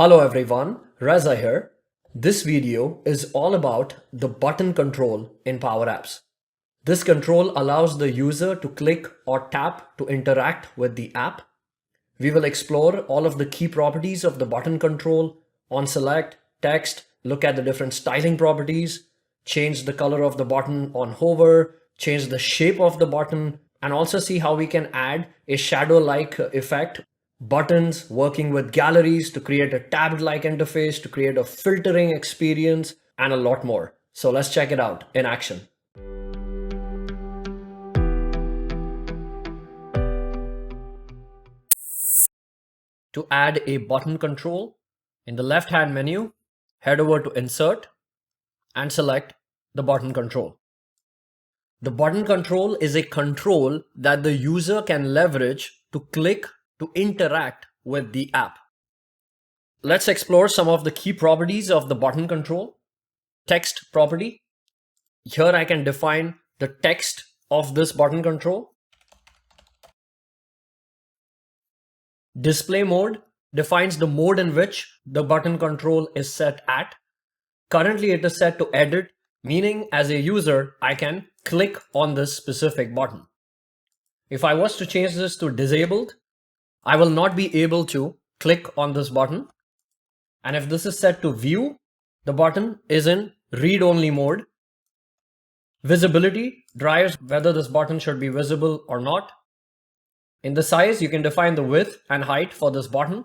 Hello everyone, Reza here. This video is all about the button control in PowerApps. This control allows the user to click or tap to interact with the app. We will explore all of the key properties of the button control, OnSelect, text, look at the different styling properties, change the color of the button on hover, change the shape of the button, and also see how we can add a shadow-like effect, buttons, working with galleries to create a tabbed-like interface, to create a filtering experience, and a lot more. So let's check it out in action. To add a button control, in the left-hand menu, head over to Insert and select the button control. The button control is a control that the user can leverage to click to interact with the app. Let's explore some of the key properties of the button control. Text property. Here I can define the text of this button control. Display mode defines the mode in which the button control is set at. Currently it is set to edit, meaning as a user, I can click on this specific button. If I was to change this to disabled, I will not be able to click on this button. And if this is set to view, the button is in read-only mode. Visibility drives whether this button should be visible or not. In the size, you can define the width and height for this button.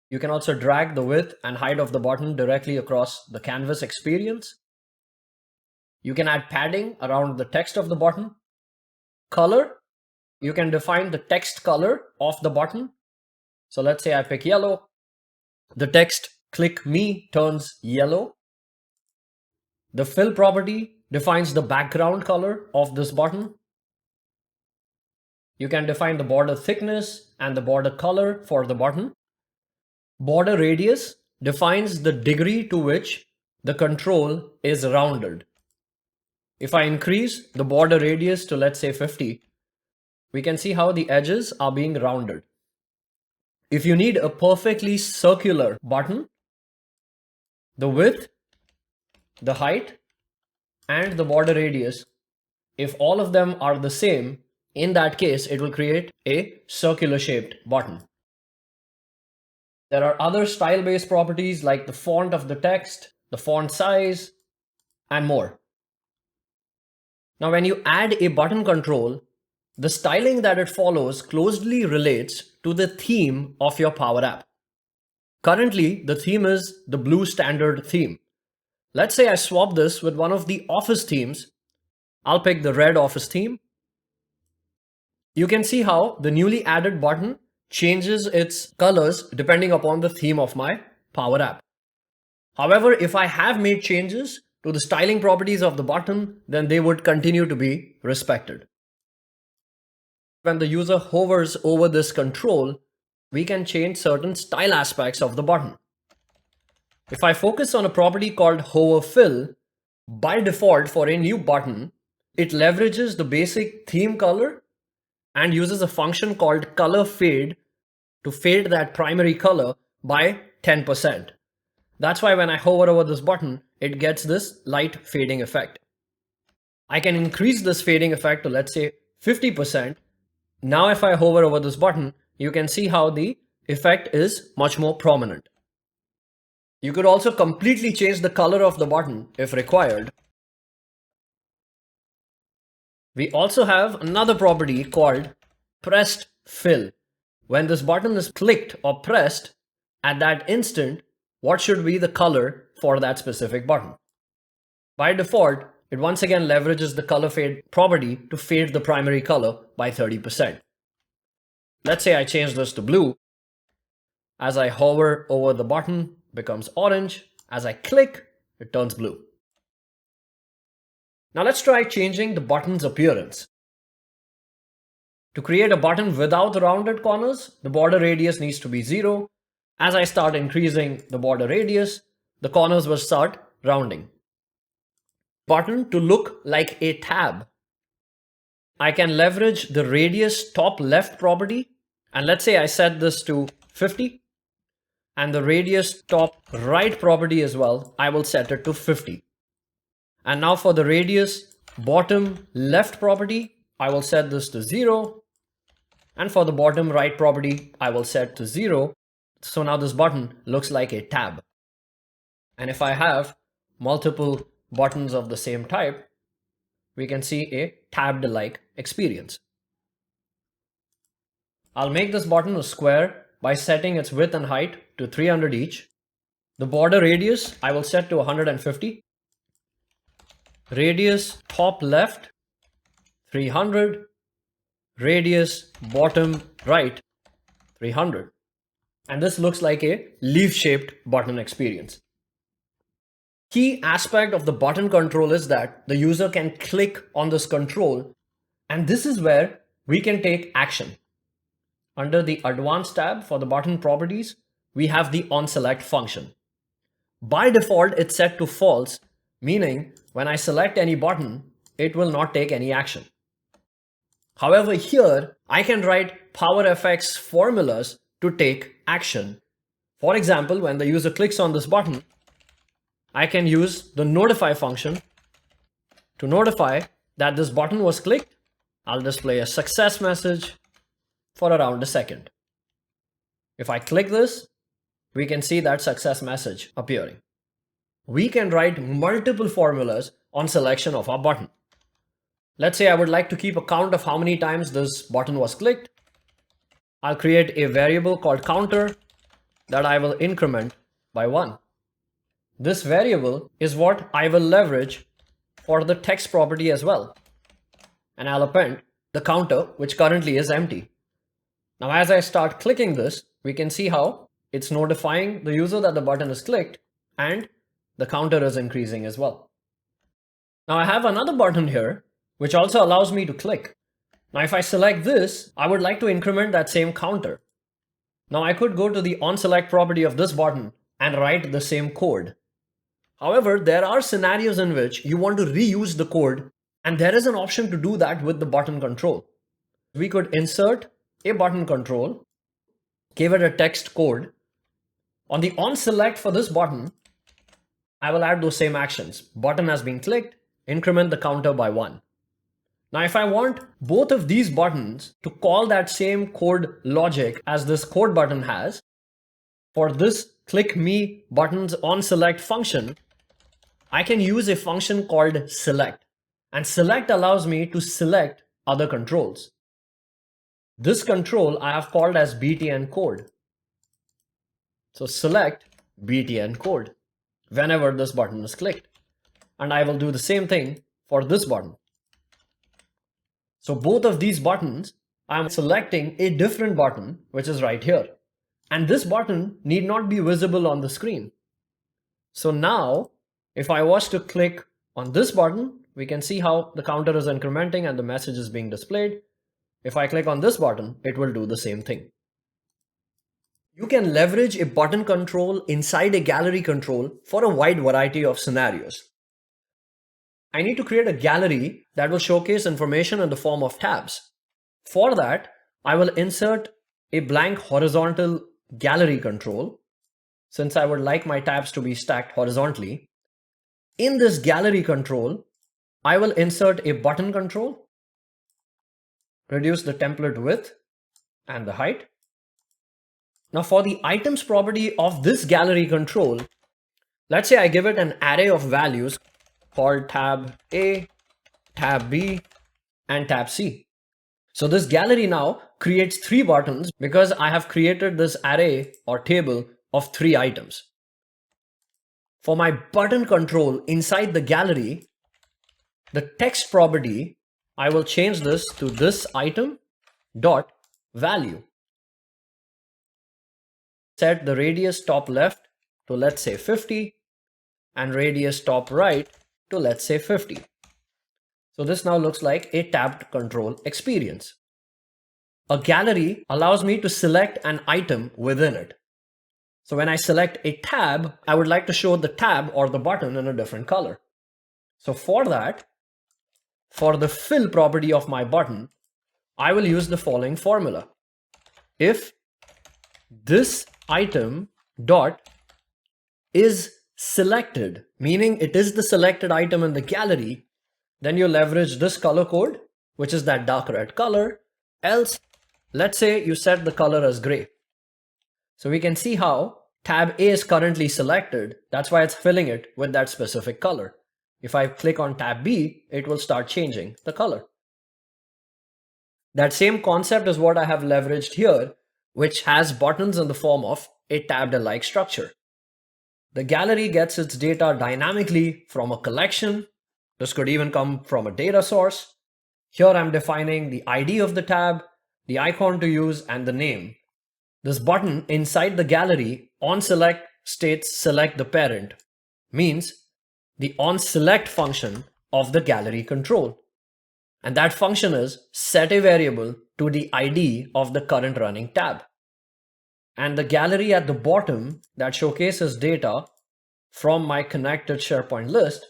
You can also drag the width and height of the button directly across the canvas experience. You can add padding around the text of the button. Color, you can define the text color of the button. So let's say I pick yellow. The text "click me" turns yellow. The fill property defines the background color of this button. You can define the border thickness and the border color for the button. Border radius defines the degree to which the control is rounded. If I increase the border radius to, let's say, 50, we can see how the edges are being rounded. If you need a perfectly circular button, the width, the height, and the border radius, if all of them are the same, in that case, it will create a circular shaped button. There are other style-based properties like the font of the text, the font size, and more. Now, when you add a button control, the styling that it follows closely relates to the theme of your Power App. Currently, the theme is the blue standard theme. Let's say I swap this with one of the Office themes. I'll pick the red Office theme. You can see how the newly added button changes its colors depending upon the theme of my Power App. However, if I have made changes to the styling properties of the button, then they would continue to be respected. When the user hovers over this control, we can change certain style aspects of the button. If I focus on a property called hover fill, by default for a new button, it leverages the basic theme color and uses a function called color fade to fade that primary color by 10%. That's why when I hover over this button, it gets this light fading effect. I can increase this fading effect to, let's say, 50%. Now if I hover over this button, you can see how the effect is much more prominent. You could also completely change the color of the button if required. We also have another property called pressed fill. When this button is clicked or pressed, at that instant, what should be the color for that specific button? By default, it once again leverages the color fade property to fade the primary color by 30%. Let's say I change this to blue. As I hover over the button, it becomes orange. As I click, it turns blue. Now let's try changing the button's appearance. To create a button without rounded corners, the border radius needs to be 0. As I start increasing the border radius, the corners will start rounding. Button to look like a tab. I can leverage the radius top left property, and let's say I set this to 50. And the radius top right property as well, I will set it to 50. And now for the radius bottom left property, I will set this to 0. And for the bottom right property, I will set to 0. So now this button looks like a tab. And if I have multiple buttons of the same type, we can see a tabbed-like experience. I'll make this button a square by setting its width and height to 300 each. The border radius I will set to 150. Radius top left 300. Radius bottom right 300. And this looks like a leaf-shaped button experience. Key aspect of the button control is that the user can click on this control, and this is where we can take action. Under the Advanced tab for the button properties, we have the OnSelect function. By default, it's set to false, meaning when I select any button, it will not take any action. However, here I can write PowerFX formulas to take action. For example, when the user clicks on this button, I can use the notify function to notify that this button was clicked. I'll display a success message for around a second. If I click this, we can see that success message appearing. We can write multiple formulas on selection of our button. Let's say I would like to keep a count of how many times this button was clicked. I'll create a variable called counter that I will increment by 1. This variable is what I will leverage for the text property as well. And I'll append the counter, which currently is empty. Now, as I start clicking this, we can see how it's notifying the user that the button is clicked and the counter is increasing as well. Now I have another button here, which also allows me to click. Now, if I select this, I would like to increment that same counter. Now I could go to the OnSelect property of this button and write the same code. However, there are scenarios in which you want to reuse the code, and there is an option to do that with the button control. We could insert a button control, give it a text code. On the OnSelect for this button, I will add those same actions. Button has been clicked, increment the counter by 1. Now, if I want both of these buttons to call that same code logic as this code button has, for this click me buttons OnSelect function, I can use a function called select. And select allows me to select other controls. This control I have called as btn code. So select btn code whenever this button is clicked. And I will do the same thing for this button. So both of these buttons, I'm selecting a different button, which is right here. And this button need not be visible on the screen. So now, if I was to click on this button, we can see how the counter is incrementing and the message is being displayed. If I click on this button, it will do the same thing. You can leverage a button control inside a gallery control for a wide variety of scenarios. I need to create a gallery that will showcase information in the form of tabs. For that, I will insert a blank horizontal gallery control, since I would like my tabs to be stacked horizontally. In this gallery control, I will insert a button control, reduce the template width and the height. Now for the items property of this gallery control, let's say I give it an array of values called tab A, tab B, and tab C. So this gallery now creates 3 buttons because I have created this array or table of 3 items. For my button control inside the gallery, the text property, I will change this to this item dot value. Set the radius top left to, let's say, 50 and radius top right to, let's say, 50. So this now looks like a tabbed control experience. A gallery allows me to select an item within it. So when I select a tab, I would like to show the tab or the button in a different color. So for that, for the fill property of my button, I will use the following formula. If this item dot is selected, meaning it is the selected item in the gallery, then you leverage this color code, which is that dark red color. Else, let's say you set the color as gray. So we can see how tab A is currently selected. That's why it's filling it with that specific color. If I click on tab B, it will start changing the color. That same concept is what I have leveraged here, which has buttons in the form of a tabbed-alike structure. The gallery gets its data dynamically from a collection. This could even come from a data source. Here I'm defining the ID of the tab, the icon to use, and the name. This button inside the gallery, OnSelect, states select the parent, means the OnSelect function of the gallery control. And that function is set a variable to the ID of the current running tab. And the gallery at the bottom that showcases data from my connected SharePoint list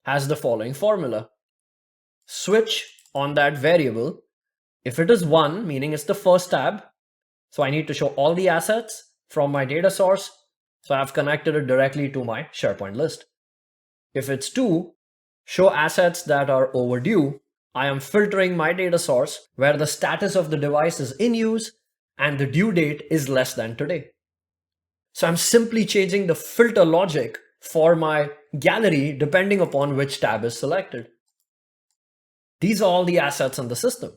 has the following formula. Switch on that variable. If it is 1, meaning it's the first tab, so I need to show all the assets from my data source, so I've connected it directly to my SharePoint list. If it's 2, show assets that are overdue. I am filtering my data source where the status of the device is in use and the due date is less than today. So I'm simply changing the filter logic for my gallery depending upon which tab is selected. These are all the assets in the system.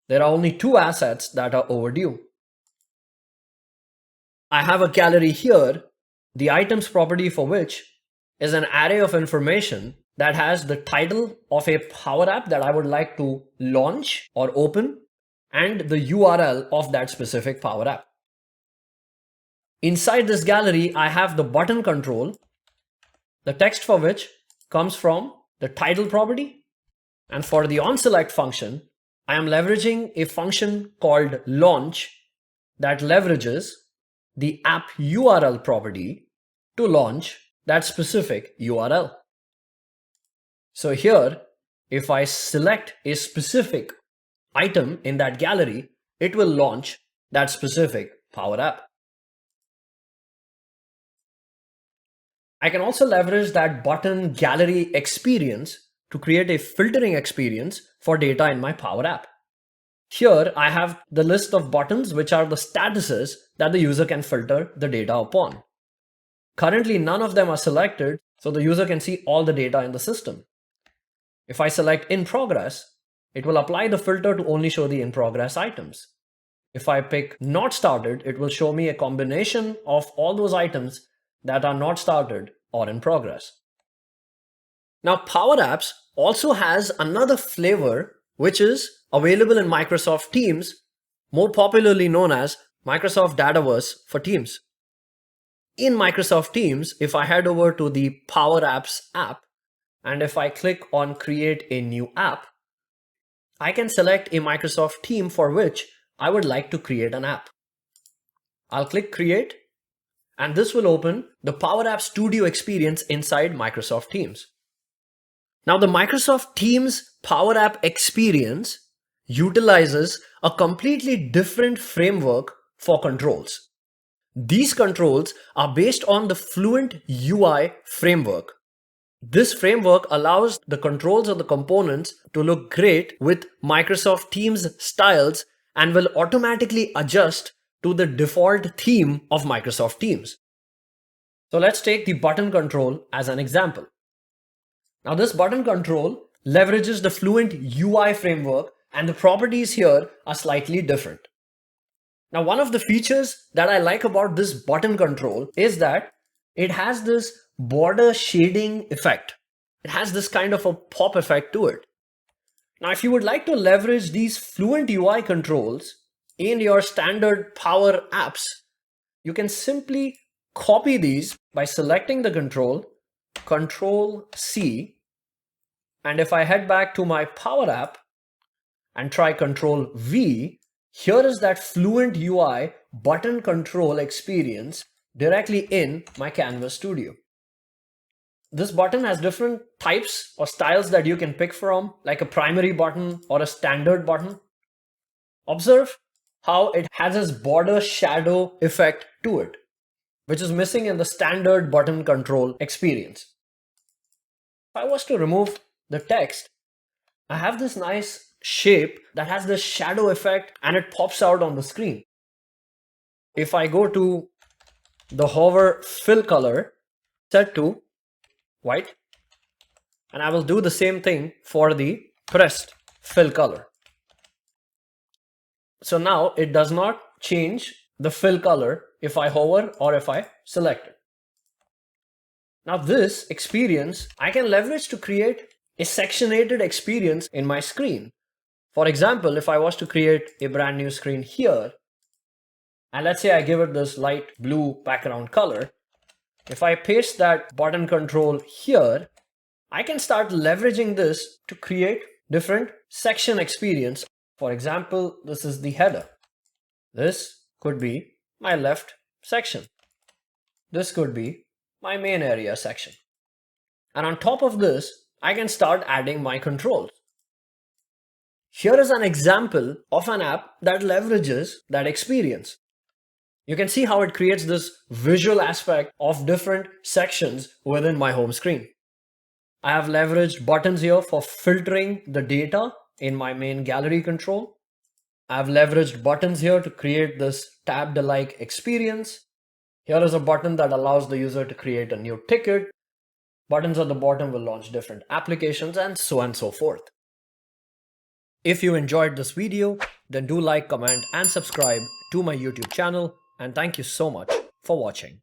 There are only 2 assets that are overdue. I have a gallery here, the items property for which is an array of information that has the title of a Power App that I would like to launch or open and the URL of that specific Power App. Inside this gallery, I have the button control, the text for which comes from the title property. And for the OnSelect function, I am leveraging a function called launch that leverages the app URL property to launch that specific URL. So here, if I select a specific item in that gallery, it will launch that specific Power App. I can also leverage that button gallery experience to create a filtering experience for data in my Power App. Here I have the list of buttons which are the statuses that the user can filter the data upon. Currently none of them are selected, so the user can see all the data in the system. If I select in progress, it will apply the filter to only show the in progress items. If I pick not started, it will show me a combination of all those items that are not started or in progress. Now PowerApps also has another flavor which is available in Microsoft Teams, more popularly known as Microsoft Dataverse for Teams. In Microsoft Teams, if I head over to the PowerApps app and if I click on create a new app, I can select a Microsoft team for which I would like to create an app. I'll click create and this will open the PowerApps Studio experience inside Microsoft Teams. Now the Microsoft Teams Power App experience utilizes a completely different framework for controls. These controls are based on the Fluent UI framework. This framework allows the controls of the components to look great with Microsoft Teams styles and will automatically adjust to the default theme of Microsoft Teams. So let's take the button control as an example. Now this button control leverages the Fluent UI framework and the properties here are slightly different. Now one of the features that I like about this button control is that it has this border shading effect. It has this kind of a pop effect to it. Now if you would like to leverage these Fluent UI controls in your standard Power Apps, you can simply copy these by selecting the control, Control C, and if I head back to my Power App and try Control V, here is that Fluent UI button control experience directly in my Canvas Studio. This button has different types or styles that you can pick from, like a primary button or a standard button. Observe how it has this border shadow effect to it, which is missing in the standard button control experience. If I was to remove the text, I have this nice shape that has this shadow effect and it pops out on the screen. If I go to the hover fill color, set to white, and I will do the same thing for the pressed fill color. So now it does not change the fill color if I hover or if I select it. Now this experience I can leverage to create a sectionated experience in my screen. For example, if I was to create a brand new screen here, and let's say I give it this light blue background color, if I paste that button control here, I can start leveraging this to create different section experience. For example, this is the header. This could be my left section. This could be my main area section. And on top of this, I can start adding my controls. Here is an example of an app that leverages that experience. You can see how it creates this visual aspect of different sections within my home screen. I have leveraged buttons here for filtering the data in my main gallery control. I've leveraged buttons here to create this tabbed-alike experience. Here is a button that allows the user to create a new ticket. Buttons at the bottom will launch different applications and so on and so forth. If you enjoyed this video, then do like, comment and subscribe to my YouTube channel, and thank you so much for watching.